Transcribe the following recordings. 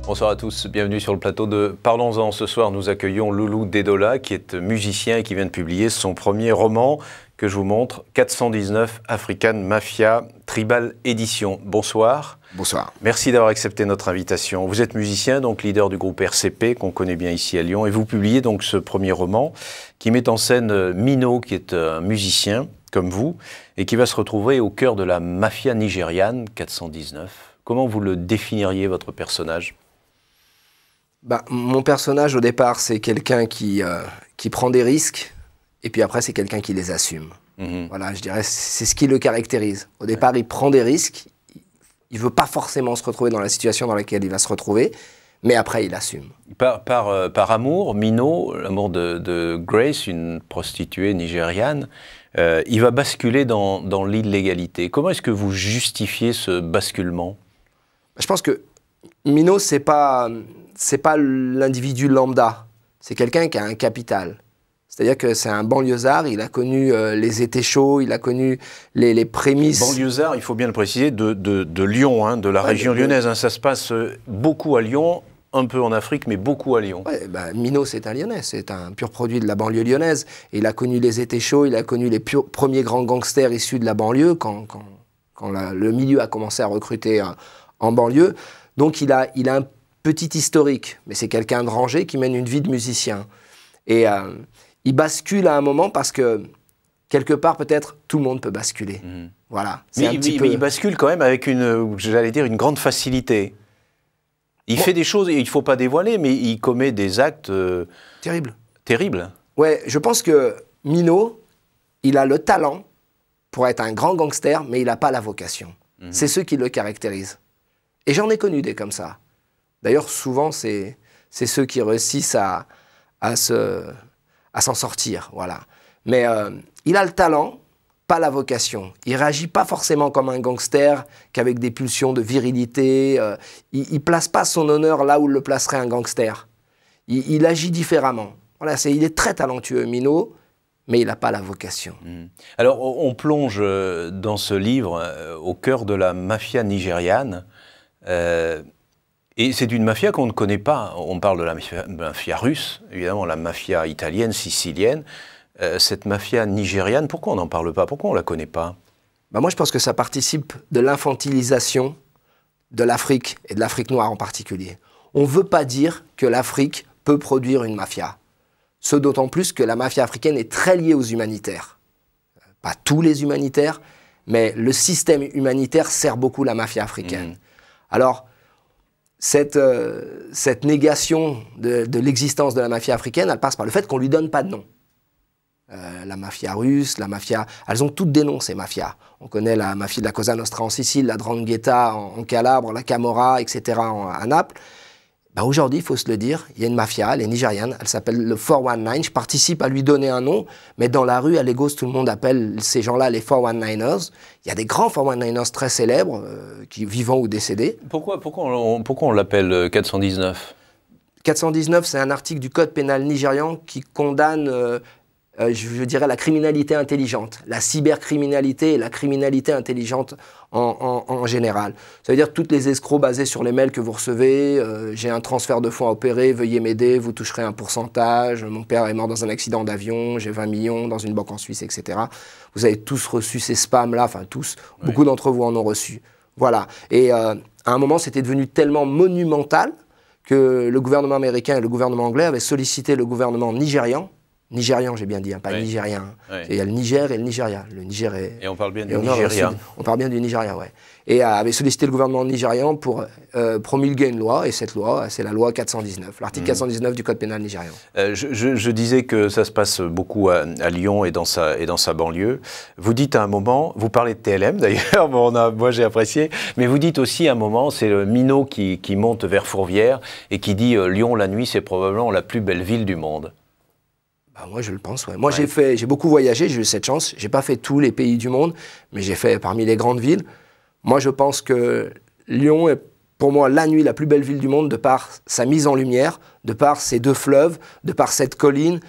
Bonsoir à tous, bienvenue sur le plateau de Parlons-en. Ce soir, nous accueillons Loulou Dedola, qui est musicien et qui vient de publier son premier roman que je vous montre, 419 African Mafia, Tribal Édition. Bonsoir. Bonsoir. Merci d'avoir accepté notre invitation. Vous êtes musicien, donc leader du groupe RCP, qu'on connaît bien ici à Lyon, et vous publiez donc ce premier roman qui met en scène Mino, qui est un musicien comme vous, et qui va se retrouver au cœur de la mafia nigériane, 419. Comment vous le définiriez, votre personnage ? Mon personnage, au départ, c'est quelqu'un qui prend des risques, et puis après, c'est quelqu'un qui les assume. Voilà, je dirais, c'est ce qui le caractérise. Au départ, il prend des risques, il ne veut pas forcément se retrouver dans la situation dans laquelle il va se retrouver, mais après, il assume. Par amour, Mino, l'amour de Grace, une prostituée nigériane, il va basculer dans l'illégalité. Comment est-ce que vous justifiez ce basculement ? Je pense que Mino, c'est pas l'individu lambda. C'est quelqu'un qui a un capital. C'est-à-dire que c'est un banlieusard, il a connu les étés chauds, il a connu les prémices... Banlieusard, il faut bien le préciser, de Lyon, hein, de la région lyonnaise. Hein, ça se passe beaucoup à Lyon, un peu en Afrique, mais beaucoup à Lyon. Ouais, Mino, c'est un Lyonnais, c'est un pur produit de la banlieue lyonnaise. Et il a connu les étés chauds, il a connu les premiers grands gangsters issus de la banlieue, quand le milieu a commencé à recruter en banlieue. Donc il a un petit historique, mais c'est quelqu'un de rangé qui mène une vie de musicien. Et il bascule à un moment parce que, quelque part, peut-être, tout le monde peut basculer. Voilà. Mais il bascule quand même avec j'allais dire, une grande facilité. Il fait des choses, il ne faut pas dévoiler, mais il commet des actes... terribles. Terribles. Ouais, je pense que Mino, il a le talent pour être un grand gangster, mais il n'a pas la vocation. C'est ce qui le caractérise. Et j'en ai connu des comme ça. D'ailleurs, souvent, c'est ceux qui réussissent à s'en sortir, voilà. Mais il a le talent, pas la vocation. Il réagit pas forcément comme un gangster, qu'avec des pulsions de virilité. Il place pas son honneur là où le placerait un gangster. Il agit différemment. Voilà, il est très talentueux, Mino, mais il n'a pas la vocation. Alors, on plonge dans ce livre au cœur de la mafia nigériane. Et c'est une mafia qu'on ne connaît pas. On parle de la mafia russe, évidemment, la mafia italienne, sicilienne. Cette mafia nigériane, pourquoi on n'en parle pas? Pourquoi on ne la connaît pas? Moi, je pense que ça participe de l'infantilisation de l'Afrique, et de l'Afrique noire en particulier. On ne veut pas dire que l'Afrique peut produire une mafia. Ce d'autant plus que la mafia africaine est très liée aux humanitaires. Pas tous les humanitaires, mais le système humanitaire sert beaucoup la mafia africaine. Alors, cette négation de l'existence de la mafia africaine, elle passe par le fait qu'on ne lui donne pas de nom. La mafia russe, la mafia... Elles ont toutes des noms, ces mafias. On connaît la mafia de la Cosa Nostra en Sicile, la 'Ndrangheta en Calabre, la Camorra, etc. à Naples. Aujourd'hui, il faut se le dire, il y a une mafia, elle est nigériane, elle s'appelle le 419. Je participe à lui donner un nom, mais dans la rue, à Lagos, tout le monde appelle ces gens-là les 419ers. Il y a des grands 419ers très célèbres, vivants ou décédés. Pourquoi on l'appelle 419 ? 419, c'est un article du code pénal nigérian qui condamne, je dirais, la criminalité intelligente, la cybercriminalité et la criminalité intelligente en général. Ça veut dire toutes les escrocs basés sur les mails que vous recevez, j'ai un transfert de fonds à opérer, veuillez m'aider, vous toucherez un pourcentage, mon père est mort dans un accident d'avion, j'ai 20 millions dans une banque en Suisse, etc. Vous avez tous reçu ces spams-là, enfin tous, beaucoup d'entre vous en ont reçu. Voilà. Et à un moment, c'était devenu tellement monumental que le gouvernement américain et le gouvernement anglais avaient sollicité le gouvernement nigérian, j'ai bien dit, hein, pas nigérien. Il y a le Niger et le Nigeria. Le Niger et on parle bien du Nigeria. On parle bien du Nigeria, ouais. Et avait sollicité le gouvernement nigérian pour promulguer une loi, et cette loi, c'est la loi 419, l'article 419 du code pénal nigérian. Je disais que ça se passe beaucoup à Lyon et dans sa banlieue. Vous dites à un moment, vous parlez de TLM d'ailleurs, moi j'ai apprécié, mais vous dites aussi à un moment, c'est le Mino qui monte vers Fourvière et qui dit Lyon la nuit c'est probablement la plus belle ville du monde. Moi, je le pense, ouais. Moi, j'ai beaucoup voyagé, j'ai eu cette chance. J'ai pas fait tous les pays du monde, mais j'ai fait parmi les grandes villes. Moi, je pense que Lyon est, pour moi, la nuit la plus belle ville du monde, de par sa mise en lumière, de par ses deux fleuves, de par cette colline.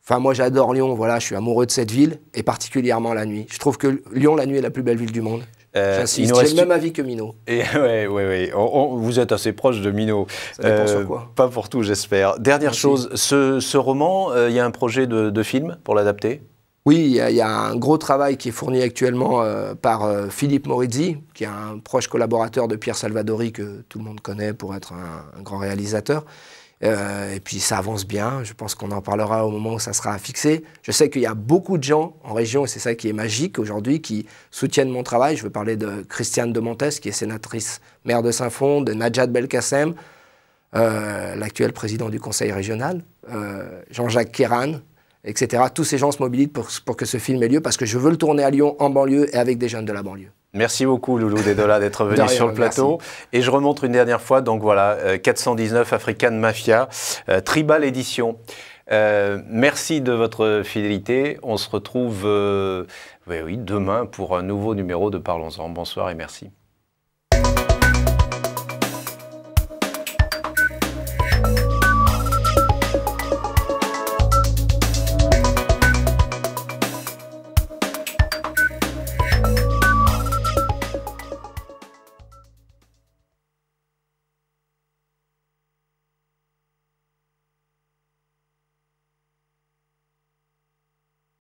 Enfin, moi, j'adore Lyon, voilà, je suis amoureux de cette ville, et particulièrement la nuit. Je trouve que Lyon, la nuit, est la plus belle ville du monde. J'insiste, j'ai le même avis que Mino. Oui. Vous êtes assez proche de Mino. Ça dépend sur quoi. Pas pour tout, j'espère. Dernière chose, ce roman, il y a un projet de film pour l'adapter? Oui, il y a un gros travail qui est fourni actuellement par Philippe Morizzi, qui est un proche collaborateur de Pierre Salvadori, que tout le monde connaît pour être un grand réalisateur. Et puis ça avance bien, je pense qu'on en parlera au moment où ça sera fixé. Je sais qu'il y a beaucoup de gens en région, et c'est ça qui est magique aujourd'hui, qui soutiennent mon travail. Je veux parler de Christiane de Montes, qui est sénatrice maire de Saint-Fond, de Najat Belkacem, l'actuel président du conseil régional, Jean-Jacques Kéran, etc. Tous ces gens se mobilisent pour que ce film ait lieu, parce que je veux le tourner à Lyon, en banlieue, et avec des jeunes de la banlieue. Merci beaucoup, Loulou Dedolla, d'être venu sur le plateau. Merci. Et je remonte une dernière fois, donc voilà, 419 African Mafia, Tribal Édition. Merci de votre fidélité. On se retrouve demain pour un nouveau numéro de Parlons-en. Bonsoir et merci.